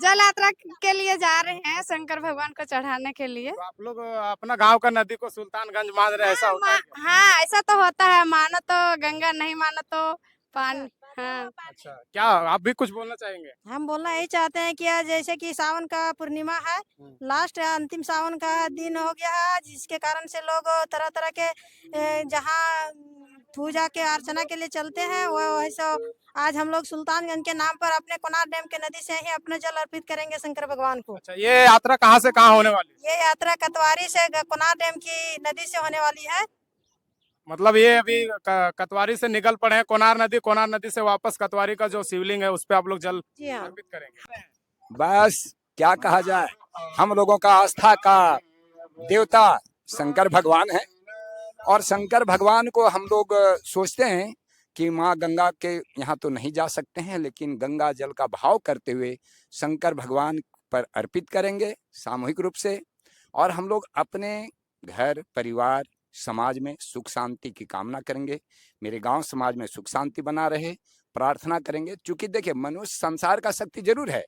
जल यात्रा के लिए जा रहे हैं शंकर भगवान को चढ़ाने के लिए। तो आप लोग अपना गांव का नदी को सुल्तानगंज मान रहे हैं, ऐसा होता है क्या? हाँ, ऐसा तो होता है, मानो तो गंगा, नहीं मानो तो पानी। हाँ। अच्छा, क्या आप भी कुछ बोलना चाहेंगे? हम बोलना यही चाहते हैं कि आज जैसे कि सावन का पूर्णिमा है, लास्ट अंतिम सावन का दिन हो गया है आज, जिसके कारण से लोग तरह तरह के जहाँ पूजा के अर्चना के लिए चलते हैं वह वही सब आज हम लोग सुल्तानगंज के नाम पर अपने कोनार डैम के नदी से ही अपने जल अर्पित करेंगे शंकर भगवान को। अच्छा, ये यात्रा कहाँ से कहाँ होने वाली है? ये यात्रा कतवारी से कोनार डैम की नदी से होने वाली है। मतलब ये अभी कतवारी से निकल पड़े हैं कोनार नदी से वापस कतवारी का जो शिवलिंग है उस पे आप लोग जल जी हाँ। अर्पित करेंगे। बस क्या कहा जाए, हम लोगों का आस्था का देवता शंकर भगवान है और शंकर भगवान को हम लोग सोचते हैं कि माँ गंगा के यहाँ तो नहीं जा सकते हैं, लेकिन गंगा जल का भाव करते हुए शंकर भगवान पर अर्पित करेंगे सामूहिक रूप से। और हम लोग अपने घर परिवार समाज में सुख शांति की कामना करेंगे, मेरे गांव समाज में सुख शांति बना रहे, प्रार्थना करेंगे। क्योंकि देखिए, मनुष्य संसार का शक्ति जरूर है,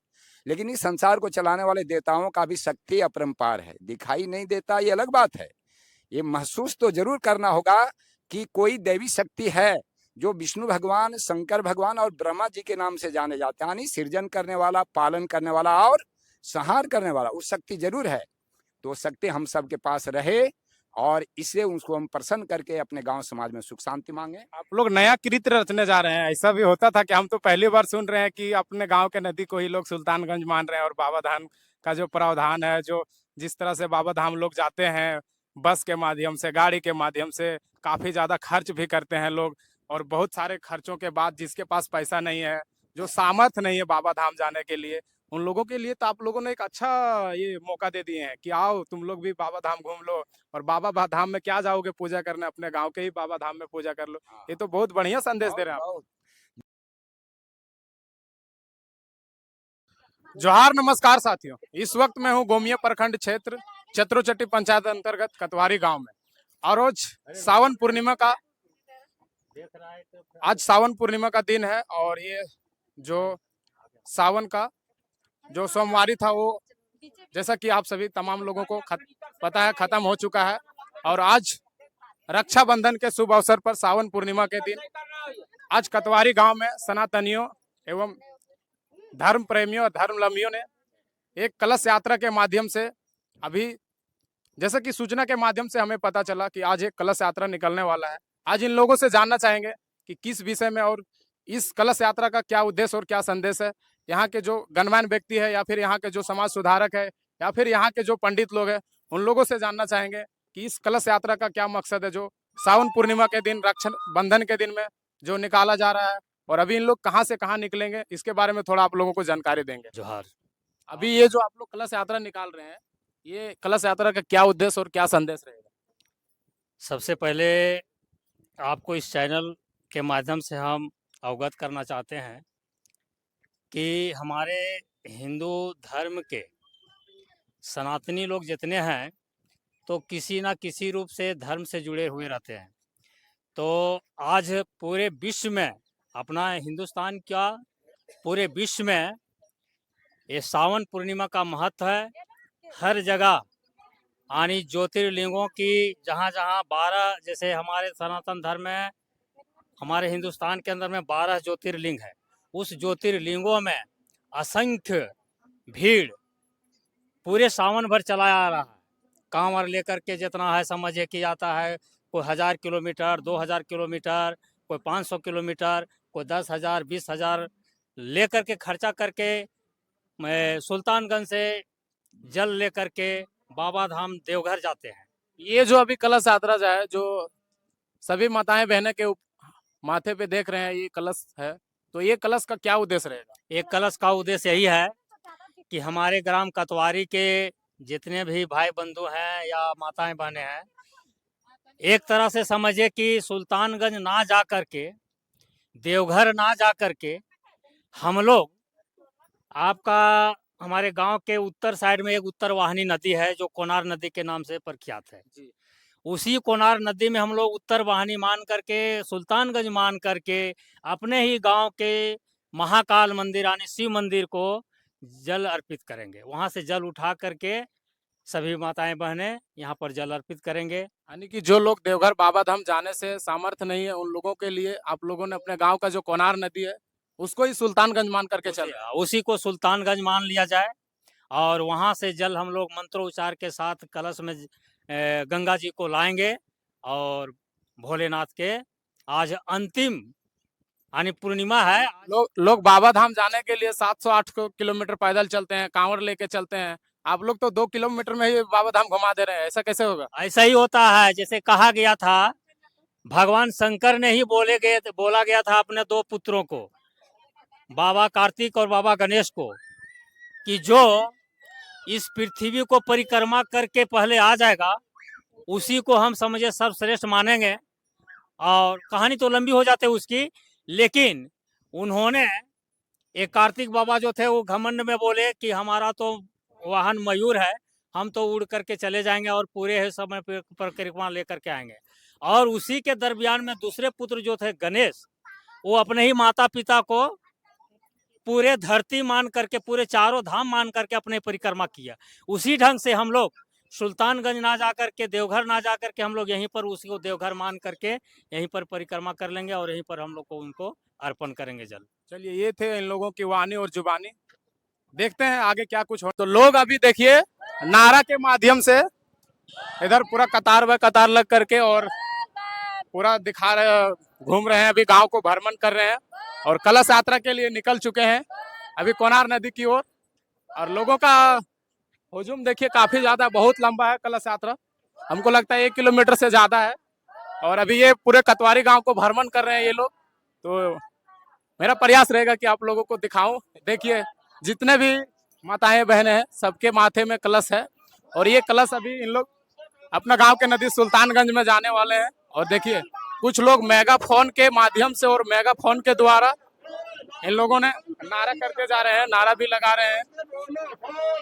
लेकिन इस संसार को चलाने वाले देवताओं का भी शक्ति अपरंपार है। दिखाई नहीं देता ये अलग बात है, ये महसूस तो जरूर करना होगा कि कोई दैवी शक्ति है जो विष्णु भगवान, शंकर भगवान और ब्रह्मा जी के नाम से जाने जाते हैं, यानी सृजन करने वाला, पालन करने वाला और संहार करने वाला। वो शक्ति जरूर है, तो शक्ति हम सबके पास रहे और इससे उसको हम प्रसन्न करके अपने गांव समाज में सुख शांति मांगे। आप लोग नया कृत्य रचने जा रहे हैं, ऐसा भी होता था कि हम तो पहली बार सुन रहे हैं कि अपने गांव के नदी को ही लोग सुल्तानगंज मान रहे हैं। और बाबा धाम का जो प्रावधान है, जो जिस तरह से बाबा धाम लोग जाते हैं बस के माध्यम से, गाड़ी के माध्यम से, काफी ज्यादा खर्च भी करते हैं लोग। और बहुत सारे खर्चों के बाद जिसके पास पैसा नहीं है, जो सामर्थ्य नहीं है बाबा धाम जाने के लिए, उन लोगों के लिए तो आप लोगों ने एक अच्छा ये मौका दे दिए हैं कि आओ तुम लोग भी बाबा धाम घूम लो। और बाबा धाम में क्या जाओगे पूजा करने, अपने गांव के ही बाबा धाम में पूजा कर लो। ये तो बहुत बढ़िया संदेश दे रहे हैं आप। जोहार, नमस्कार साथियों, इस वक्त मैं हूँ गोमिया प्रखंड क्षेत्र चतुरोचट्टी पंचायत अंतर्गत कतवारी गांव में। और आज सावन पूर्णिमा का दिन है। और ये जो सावन का जो सोमवारी था वो, जैसा कि आप सभी तमाम लोगों को पता है, खत्म हो चुका है। और आज रक्षाबंधन के शुभ अवसर पर सावन पूर्णिमा के दिन आज कतवारी गांव में सनातनियों एवं धर्म प्रेमियों और धर्मलंबियों ने एक कलश यात्रा के माध्यम से, अभी जैसा कि सूचना के माध्यम से हमें पता चला कि आज एक कलश यात्रा निकलने वाला है। आज इन लोगों से जानना चाहेंगे कि किस विषय में और इस कलश यात्रा का क्या उद्देश्य और क्या संदेश है। यहाँ के जो गणमान्य व्यक्ति है या फिर यहाँ के जो समाज सुधारक है या फिर यहाँ के जो पंडित लोग हैं, उन लोगों से जानना चाहेंगे कि इस कलश यात्रा का क्या मकसद है, जो सावन पूर्णिमा के दिन, रक्षाबंधन के दिन में जो निकाला जा रहा है। और अभी इन लोग कहाँ से कहाँ निकलेंगे, इसके बारे में थोड़ा आप लोगों को जानकारी देंगे। जोहार। अभी ये जो आप लोग कलश यात्रा निकाल रहे हैं, ये कलश यात्रा का क्या उद्देश्य और क्या संदेश रहेगा? सबसे पहले आपको इस चैनल के माध्यम से हम अवगत करना चाहते हैं कि हमारे हिंदू धर्म के सनातनी लोग जितने हैं तो किसी ना किसी रूप से धर्म से जुड़े हुए रहते हैं। तो आज पूरे विश्व में, अपना हिंदुस्तान क्या पूरे विश्व में ये सावन पूर्णिमा का महत्व है। हर जगह यानी ज्योतिर्लिंगों की जहाँ जहाँ 12, जैसे हमारे सनातन धर्म में, हमारे हिंदुस्तान के अंदर में 12 ज्योतिर्लिंग है। उस ज्योतिर्लिंगों में असंख्य भीड़ पूरे सावन भर चला आ रहा है। कांवर लेकर के जितना है समझिए कि आता है, कोई 1000 किलोमीटर, 2000 किलोमीटर, कोई 500 किलोमीटर, कोई 10,000, 20,000 लेकर के खर्चा करके सुल्तानगंज से जल लेकर के बाबा धाम देवघर जाते हैं। ये जो अभी कलश यात्रा जो है, जो सभी माताएं बहनें के माथे पे देख रहे हैं, ये कलश है, तो ये कलश का क्या उद्देश्य रहेगा? एक कलश का उद्देश्य यही है कि हमारे ग्राम कतवारी के जितने भी भाई बंधु हैं या माताएं बहनें हैं, एक तरह से समझिए कि सुल्तानगंज ना जा करके, देवघर ना जा करके, हम लोग आपका हमारे गांव के उत्तर साइड में एक उत्तर वाहिनी नदी है जो कोनार नदी के नाम से प्रख्यात है। उसी कोनार नदी में हम लोग उत्तर वाहिनी मान करके, सुल्तानगंज मान करके, अपने ही गांव के महाकाल मंदिर यानी शिव मंदिर को जल अर्पित करेंगे। वहाँ से जल उठा करके सभी माताएं बहनें यहाँ पर जल अर्पित करेंगे। यानी कि जो लोग देवघर बाबा धाम जाने से सामर्थ्य नहीं है, उन लोगों के लिए आप लोगों ने अपने गांव का जो कोनार नदी है उसको ही सुल्तानगंज मान करके चल रहे उसी को सुल्तानगंज मान लिया जाए और वहाँ से जल हम लोग मंत्रोच्चार के साथ कलश में गंगा जी को लाएंगे और भोलेनाथ के आज अंतिम यानी पूर्णिमा है। लोग बाबा धाम जाने के लिए 708 किलोमीटर पैदल चलते हैं, कांवड़ लेके चलते हैं। आप लोग तो 2 किलोमीटर में ही बाबा धाम घुमा दे रहे हैं, ऐसा कैसे होगा? ऐसा ही होता है, जैसे कहा गया था, भगवान शंकर ने ही बोला गया था अपने 2 पुत्रों को, बाबा कार्तिक और बाबा गणेश को, कि जो इस पृथ्वी को परिक्रमा करके पहले आ जाएगा उसी को हम समझे सर्वश्रेष्ठ मानेंगे। और कहानी तो लंबी हो जाती है उसकी, लेकिन उन्होंने एक कार्तिक बाबा जो थे वो घमंड में बोले कि हमारा तो वाहन मयूर है, हम तो उड़ करके चले जाएंगे और पूरे समय पर परिक्रमा लेकर के आएंगे। और उसी के दरमियान में दूसरे पुत्र जो थे गणेश, वो अपने ही माता पिता को पूरे धरती मान करके, पूरे चारों धाम मान करके अपने परिक्रमा किया। उसी ढंग से हम लोग सुल्तानगंज ना जा करके, देवघर ना जा करके, हम लोग यहीं पर उसी को देवघर मान करके यहीं पर परिक्रमा कर लेंगे और यहीं पर हम लोग को उनको अर्पण करेंगे जल। चलिए, ये थे इन लोगों की वाणी और जुबानी। देखते हैं आगे क्या कुछ हो। तो लोग अभी देखिए नारा के माध्यम से इधर पूरा कतार व कतार लग करके और पूरा दिखा रहे, घूम रहे हैं, अभी गांव को भ्रमण कर रहे हैं और कलश यात्रा के लिए निकल चुके हैं अभी कोनार नदी की ओर। और लोगों का हुजूम देखिए काफी ज्यादा, बहुत लंबा है कलश यात्रा, हमको लगता है 1 किलोमीटर से ज्यादा है। और अभी ये पूरे कतवारी गांव को भ्रमण कर रहे हैं ये लोग। तो मेरा प्रयास रहेगा कि आप लोगों को दिखाऊं। देखिए जितने भी माताएं बहनें हैं सबके माथे में कलश है और ये कलश अभी इन लोग अपना गांव के नदी सुल्तानगंज में जाने वाले हैं। और देखिए कुछ लोग मेगाफोन के माध्यम से और मेगाफोन के द्वारा इन लोगों ने नारा करते जा रहे हैं, नारा भी लगा रहे हैं।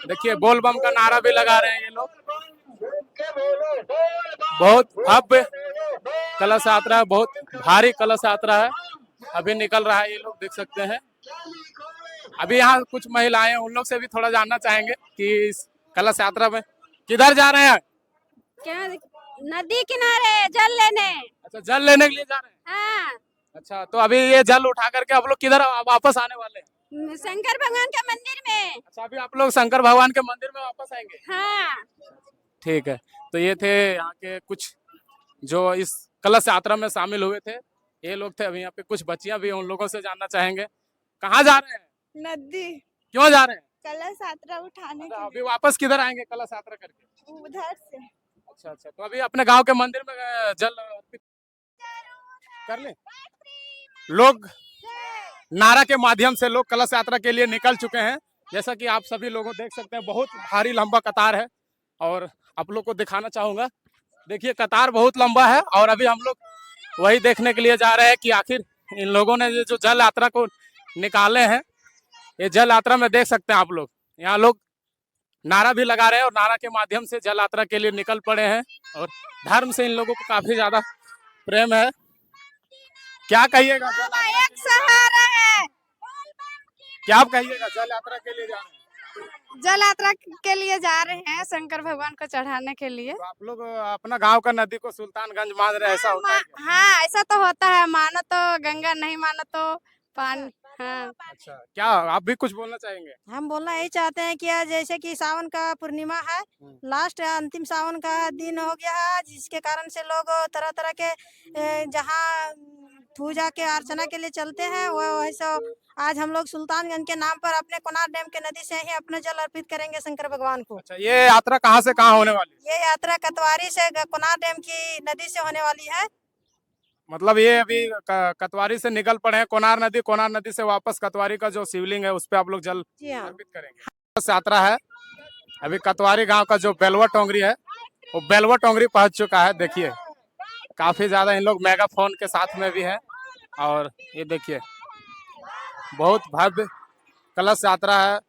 देखिए बोल बम का नारा भी लगा रहे हैं ये लोग। बहुत भव्य कलश यात्रा है, बहुत भारी कलश यात्रा है, अभी निकल रहा है, ये लोग देख सकते हैं। अभी यहाँ कुछ महिलाएं हैं, उन लोग से भी थोड़ा जानना चाहेंगे कि इस कलश यात्रा में किधर जा रहे हैं? क्या नदी किनारे जल लेने। अच्छा, जल लेने के लिए जा रहे हैं। हाँ, अच्छा, तो अभी ये जल उठा करके आप लोग किधर वापस आने वाले हैं? शंकर भगवान के मंदिर में। अच्छा, अभी आप लोग शंकर भगवान के मंदिर में वापस आएंगे? हाँ। ठीक है। तो ये थे यहाँ के कुछ जो इस कलश यात्रा में शामिल हुए थे, ये लोग थे। अभी यहाँ पे कुछ बच्चियां भी हैं, उन लोगों से जानना चाहेंगे कहाँ जा रहे हैं? नदी क्यों जा रहे हैं? कलश यात्रा उठाने अच्छा, अभी वापस किधर आएंगे कलश यात्रा करके? उधर से। अच्छा, तो अभी अपने गांव के मंदिर में जल अर्पित कर ले। लोग नारा के माध्यम से लोग कलश यात्रा के लिए निकल चुके हैं। जैसा कि आप सभी लोग देख सकते हैं, बहुत भारी लंबा कतार है और आप लोग को दिखाना चाहूंगा। देखिए कतार बहुत लंबा है और अभी हम लोग वही देखने के लिए जा रहे हैं कि आखिर इन लोगों ने जो जल यात्रा को निकाले हैं, ये जल यात्रा में देख सकते हैं आप लोग, यहाँ लोग नारा भी लगा रहे हैं और नारा के माध्यम से जल यात्रा के लिए निकल पड़े हैं। और धर्म से इन लोगों को काफी ज्यादा प्रेम है। क्या कहिएगा? एक सहारा है। क्या आप कहिएगा? जल यात्रा के लिए जा रहे हैं? जल यात्रा के लिए जा रहे हैं शंकर भगवान को चढ़ाने के लिए। तो आप लोग अपना गांव का नदी को सुल्तानगंज मान रहे हैं, ऐसा होता है क्या? हाँ, ऐसा तो होता है, मानो तो गंगा, नहीं मानो तो पानी। हाँ। अच्छा, क्या आप भी कुछ बोलना चाहेंगे? हम बोलना यही चाहते हैं कि आज जैसे कि सावन का पूर्णिमा है, लास्ट अंतिम सावन का दिन हो गया है, जिसके कारण से लोग तरह तरह के जहाँ पूजा के अर्चना के लिए चलते हैं, वह वैसे आज हम लोग सुल्तानगंज के नाम पर अपने कोनार डैम के नदी से ही अपने जल अर्पित करेंगे शंकर भगवान को। अच्छा, ये यात्रा कहाँ से कहाँ होने वाली है? ये यात्रा कतवारी से कोनार डैम की नदी से होने वाली है। मतलब ये अभी कतवारी से निकल पड़े हैं कोनार नदी से वापस कतवारी का जो शिवलिंग है उस पे आप लोग जल जी हाँ। अर्पित करेंगे। बस यात्रा है, अभी कतवारी गांव का जो बेलवा टोंगरी है वो बेलवा टोंगरी पहुंच चुका है। देखिए काफी ज्यादा इन लोग मेगाफोन के साथ में भी हैं और ये देखिए बहुत भव्य कलश यात्रा है।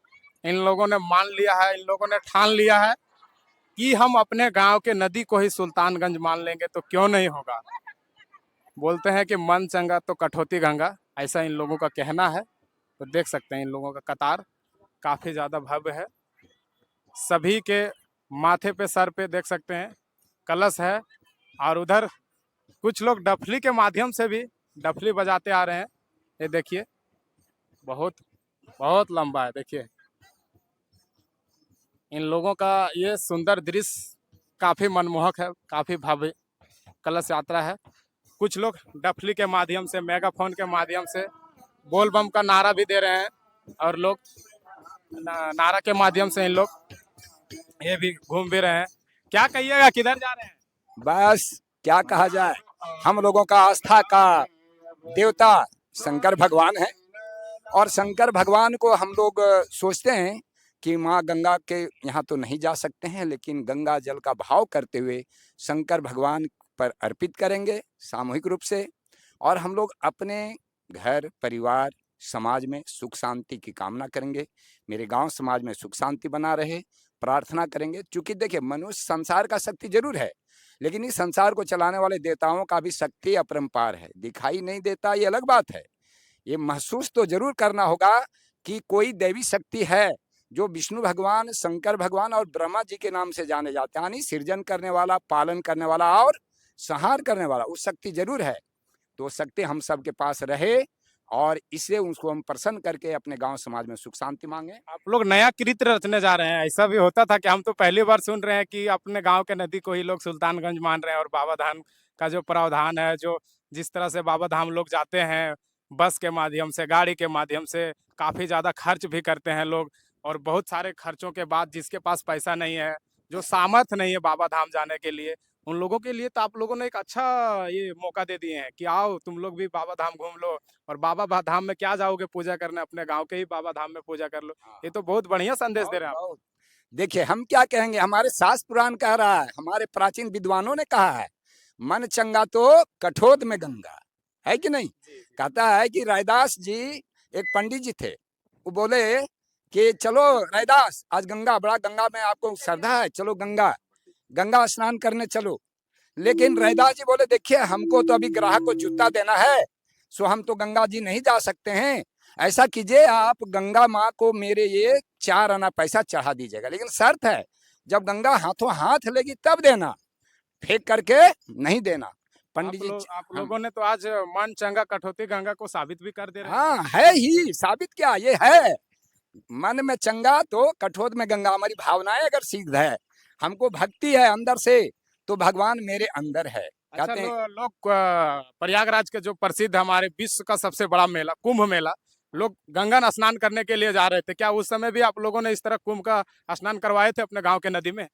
इन लोगों ने मान लिया है, इन लोगों ने ठान लिया है कि हम अपने गांव के नदी को ही सुल्तानगंज मान लेंगे, तो क्यों नहीं होगा। बोलते हैं कि मन चंगा तो कठौती गंगा, ऐसा इन लोगों का कहना है। तो देख सकते हैं इन लोगों का कतार काफी ज्यादा भव्य है। सभी के माथे पे, सर पे देख सकते हैं कलश है, और उधर कुछ लोग डफली के माध्यम से भी डफली बजाते आ रहे हैं। ये देखिए, बहुत बहुत लंबा है। देखिए इन लोगों का ये सुंदर दृश्य काफी मनमोहक है, काफी भव्य कलश यात्रा है। कुछ लोग डफली के माध्यम से, मेगाफोन के माध्यम से बोल बम का नारा भी दे रहे हैं, और लोग नारा के माध्यम से इन लोग ये भी घूम भी रहे हैं। क्या कहिएगा, किधर जा रहे हैं? बस क्या कहा जाए, हम लोगों का आस्था का देवता शंकर भगवान है, और शंकर भगवान को हम लोग सोचते हैं कि माँ गंगा के यहाँ तो नहीं जा सकते हैं, लेकिन गंगा जल का भाव करते हुए शंकर भगवान पर अर्पित करेंगे सामूहिक रूप से। और हम लोग अपने घर परिवार समाज में सुख शांति की कामना करेंगे, मेरे गांव समाज में सुख शांति बना रहे, प्रार्थना करेंगे। क्योंकि देखिए, मनुष्य संसार का शक्ति जरूर है, लेकिन इस संसार को चलाने वाले देवताओं का भी शक्ति अपरंपार है। दिखाई नहीं देता, ये अलग बात है, ये महसूस तो जरूर करना होगा कि कोई दैवी शक्ति है जो विष्णु भगवान, शंकर भगवान और ब्रह्मा जी के नाम से जाने जाते हैं, यानी सृजन करने वाला, पालन करने वाला और संहार करने वाला। वो शक्ति जरूर है, तो शक्ति हम सब के पास रहे, और इससे उसको हम प्रसन्न करके अपने गांव समाज में सुख शांति मांगे। आप लोग नया कृत्य रचने जा रहे हैं। ऐसा भी होता था कि हम तो पहली बार सुन रहे हैं कि अपने गांव के नदी को ही लोग सुल्तानगंज मान रहे हैं, और बाबा धाम का जो प्रावधान है, जो जिस तरह से बाबा धाम लोग जाते हैं बस के माध्यम से, गाड़ी के माध्यम से, काफी ज्यादा खर्च भी करते हैं लोग, और बहुत सारे खर्चों के बाद जिसके पास पैसा नहीं है, जो सामर्थ्य नहीं है बाबा धाम जाने के लिए, उन लोगों के लिए तो आप लोगों ने एक अच्छा ये मौका दे दिए हैं कि आओ तुम लोग भी बाबा धाम घूम लो। और बाबा धाम में क्या जाओगे पूजा करने, अपने गांव के ही बाबा धाम में पूजा कर लो। ये तो बहुत बढ़िया संदेश दे रहे हैं आप। देखिए, हम क्या कहेंगे, हमारे शास्त्र पुराण कह रहा है, हमारे प्राचीन विद्वानों ने कहा है, मन चंगा तो कठोद में गंगा, है कि नहीं। कहता है कि रैदास जी, एक पंडित जी थे, वो बोले कि चलो रैदास, आज गंगा, बड़ा गंगा में आपको श्रद्धा है, चलो गंगा स्नान करने चलो। लेकिन रैदास जी बोले, देखिए हमको तो अभी ग्राहक को जूता देना है, सो हम तो गंगा जी नहीं जा सकते हैं। ऐसा कीजिए, आप गंगा माँ को मेरे ये 4 आना पैसा चढ़ा दीजिएगा, लेकिन शर्त है जब गंगा हाथों हाथ लेगी तब देना, फेंक करके नहीं देना। पंडित जी, आप लोगों ने तो आज मन चंगा कठौती गंगा को साबित भी कर दे रहे हैं। हाँ, है ही साबित, क्या ये है, मन में चंगा तो कठोर में गंगा। हमारी भावनाएं अगर सिद्ध है, हमको भक्ति है अंदर से, तो भगवान मेरे अंदर है। अच्छा, कहते हैं लोग प्रयागराज के जो प्रसिद्ध हमारे विश्व का सबसे बड़ा मेला कुंभ मेला, लोग गंगा स्नान करने के लिए जा रहे थे, क्या उस समय भी आप लोगों ने इस तरह कुंभ का स्नान करवाए थे अपने गांव के नदी में?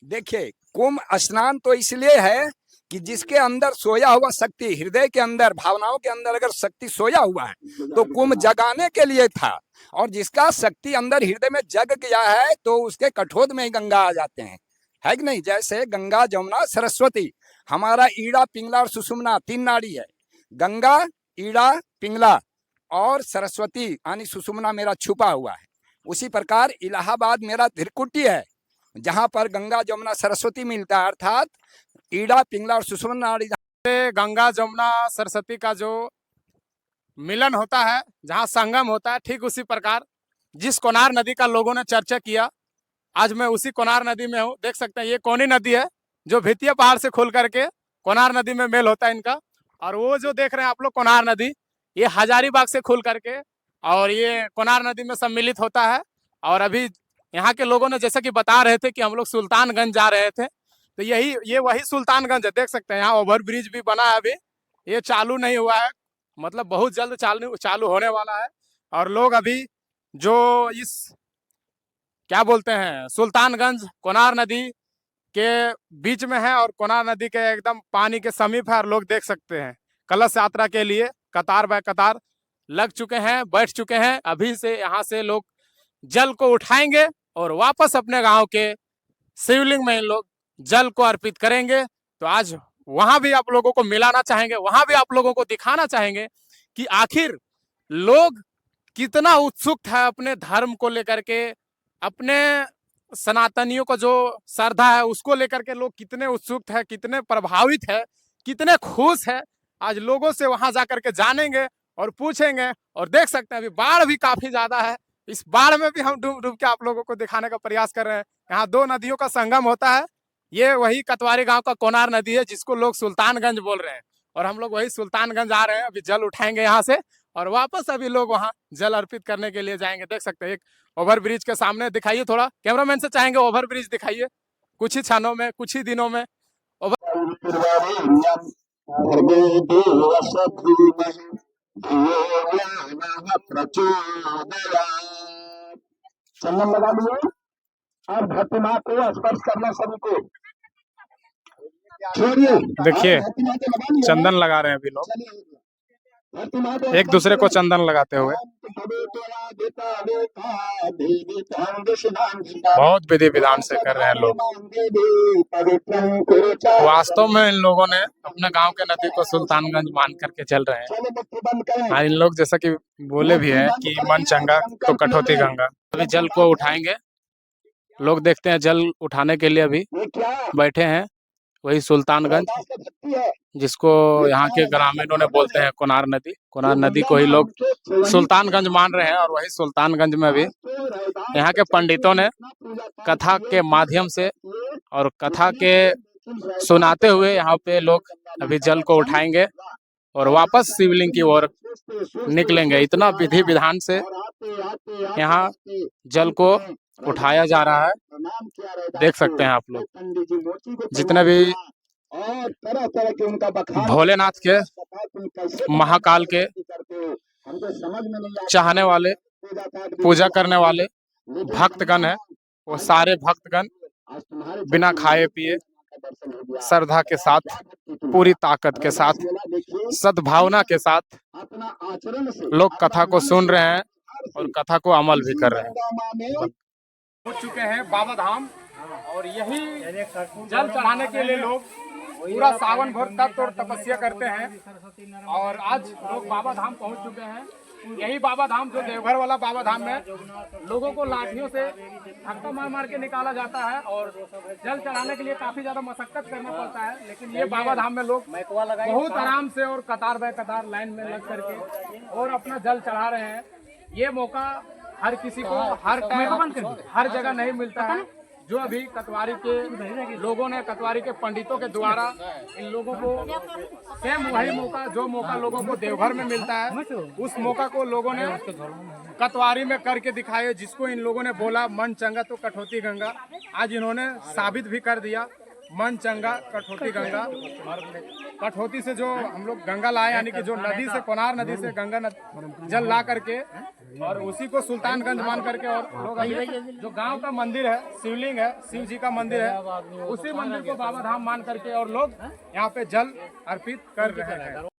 देखिए, कुंभ स्नान तो इसलिए है कि जिसके अंदर सोया हुआ शक्ति, हृदय के अंदर, भावनाओं के अंदर अगर शक्ति सोया हुआ है तो कुंभ जगाने के लिए था, और जिसका शक्ति अंदर हृदय में जग गया है तो उसके कठोद में ही गंगा आ जाते हैं, है कि नहीं। जैसे गंगा, जमुना, सरस्वती, हमारा ईड़ा, पिंगला और सुषुम्ना 3 नाड़ी है। गंगा, ईड़ा, पिंगला और सरस्वती यानी सुषुम्ना मेरा छुपा हुआ है। उसी प्रकार इलाहाबाद मेरा धीरकुटी है, जहां पर गंगा, जमुना, सरस्वती मिलता है, अर्थात ईड़ा, पिंगला और सुषुम्ना नाड़ी। गंगा, जमुना, सरस्वती का जो मिलन होता है, जहां संगम होता है, ठीक उसी प्रकार जिस कोनार नदी का लोगों ने चर्चा किया, आज मैं उसी कोनार नदी में हूँ। देख सकते हैं ये कौनी नदी है, जो भितिया पहाड़ से खुल करके कोनार नदी में मेल होता है इनका। और वो जो देख रहे हैं आप लोग कोनार नदी, ये हजारीबाग से खुल करके और ये कोनार नदी में सम्मिलित होता है। और अभी यहाँ के लोगों ने जैसा कि बता रहे थे कि हम लोग सुल्तानगंज जा रहे थे, तो ये वही सुल्तानगंज है। देख सकते हैं यहाँ ओवर ब्रिज भी बना है, अभी ये चालू नहीं हुआ है, मतलब बहुत जल्द चालू होने वाला है। और लोग अभी जो इस क्या बोलते हैं सुल्तानगंज कोनार नदी के बीच में है और कोनार नदी के एकदम पानी के समीप है, और लोग देख सकते हैं कलश यात्रा के लिए कतार बाय कतार लग चुके हैं, बैठ चुके हैं। अभी से यहाँ से लोग जल को उठाएंगे और वापस अपने गांव के शिवलिंग में इन लोग जल को अर्पित करेंगे। तो आज वहां भी आप लोगों को मिलाना चाहेंगे, वहां भी आप लोगों को दिखाना चाहेंगे कि आखिर लोग कितना उत्सुक है अपने धर्म को लेकर के, अपने सनातनियों को जो श्रद्धा है उसको लेकर के लोग कितने उत्सुक है, कितने प्रभावित है, कितने खुश है। आज लोगों से वहां जाकर के जानेंगे और पूछेंगे। और देख सकते हैं अभी बाढ़ भी काफी ज्यादा है, इस बाढ़ में भी हम डूब डूब के आप लोगों को दिखाने का प्रयास कर रहे हैं। यहाँ 2 नदियों का संगम होता है। ये वही कतवारी गांव का कोनार नदी है जिसको लोग सुल्तानगंज बोल रहे हैं, और हम लोग वही सुल्तानगंज आ रहे हैं। अभी जल उठाएंगे यहाँ से और वापस अभी लोग वहाँ जल अर्पित करने के लिए जाएंगे। देख सकते हैं एक ओवर ब्रिज के सामने, दिखाइए थोड़ा, कैमरामैन से चाहेंगे ओवर ब्रिज दिखाइए। कुछ ही क्षणों में, कुछ ही दिनों में चंदन लगा लिए और धरती माँ को स्पर्श करना सभी को। छोड़िए, देखिए चंदन लगा रहे हैं अभी लोग, एक दूसरे को चंदन लगाते हुए। बहुत विधि विधान से कर रहे हैं लोग। वास्तव में इन लोगों ने अपने गांव के नदी को सुल्तानगंज मान करके चल रहे हैं। हाँ, इन लोग जैसा कि बोले भी है कि मन चंगा तो कठौती गंगा। अभी जल को उठाएंगे लोग, देखते हैं जल उठाने के लिए अभी बैठे हैं। वही सुल्तानगंज जिसको यहाँ के ग्रामीणों ने बोलते हैं कोनार नदी। कोनार नदी को ही लोग सुल्तानगंज मान रहे हैं, और वही सुल्तानगंज में भी यहाँ के पंडितों ने कथा के माध्यम से और कथा के सुनाते हुए यहाँ पे लोग अभी जल को उठाएंगे और वापस शिवलिंग की ओर निकलेंगे। इतना विधि विधान से यहाँ जल को उठाया जा रहा है। देख सकते हैं आप लोग, जितने भी भोलेनाथ के, महाकाल के चाहने वाले, पूजा करने वाले भक्तगण है, वो सारे भक्तगण बिना खाए पिए, श्रद्धा के साथ, पूरी ताकत के साथ, सद्भावना के साथ लोग कथा को सुन रहे हैं और कथा को अमल भी कर रहे हैं। हो चुके हैं बाबा धाम, और यही जल चढ़ाने के लिए लोग पूरा सावन भर तप और तपस्या करते हैं। और आज लोग बाबा धाम पहुंच चुके हैं। यही बाबा धाम जो देवघर वाला बाबा धाम में लोगों को लाठियों से धक्का मार मार के निकाला जाता है, और जल चढ़ाने के लिए काफी ज्यादा मशक्कत करना पड़ता है। लेकिन ये बाबा धाम में लोग बहुत आराम से और कतार बाय कतार लाइन में लग करके और अपना जल चढ़ा रहे हैं। ये मौका हर किसी को हर टाइम हर जगह नहीं मिलता है। जो अभी कतवारी के लोगों ने, कतवारी के पंडितों के द्वारा इन लोगों को सेम वही मौका, जो मौका लोगों को देवघर में मिलता है, उस मौका को लोगों ने कतवारी में करके दिखाए। जिसको इन लोगों ने बोला मन चंगा तो कठौती गंगा, आज इन्होंने साबित भी कर दिया। मन चंगा कठौती गंगा, कठौती से जो हम लोग गंगा लाए, यानी कि जो नदी से, कोनार नदी से गंगा जल ला करके, और उसी को सुल्तानगंज मान करके, और लोग अभी जो गांव का मंदिर है, शिवलिंग है, शिव जी का मंदिर है, उसी मंदिर को बाबा धाम मान करके और लोग यहाँ पे जल अर्पित कर रहे हैं।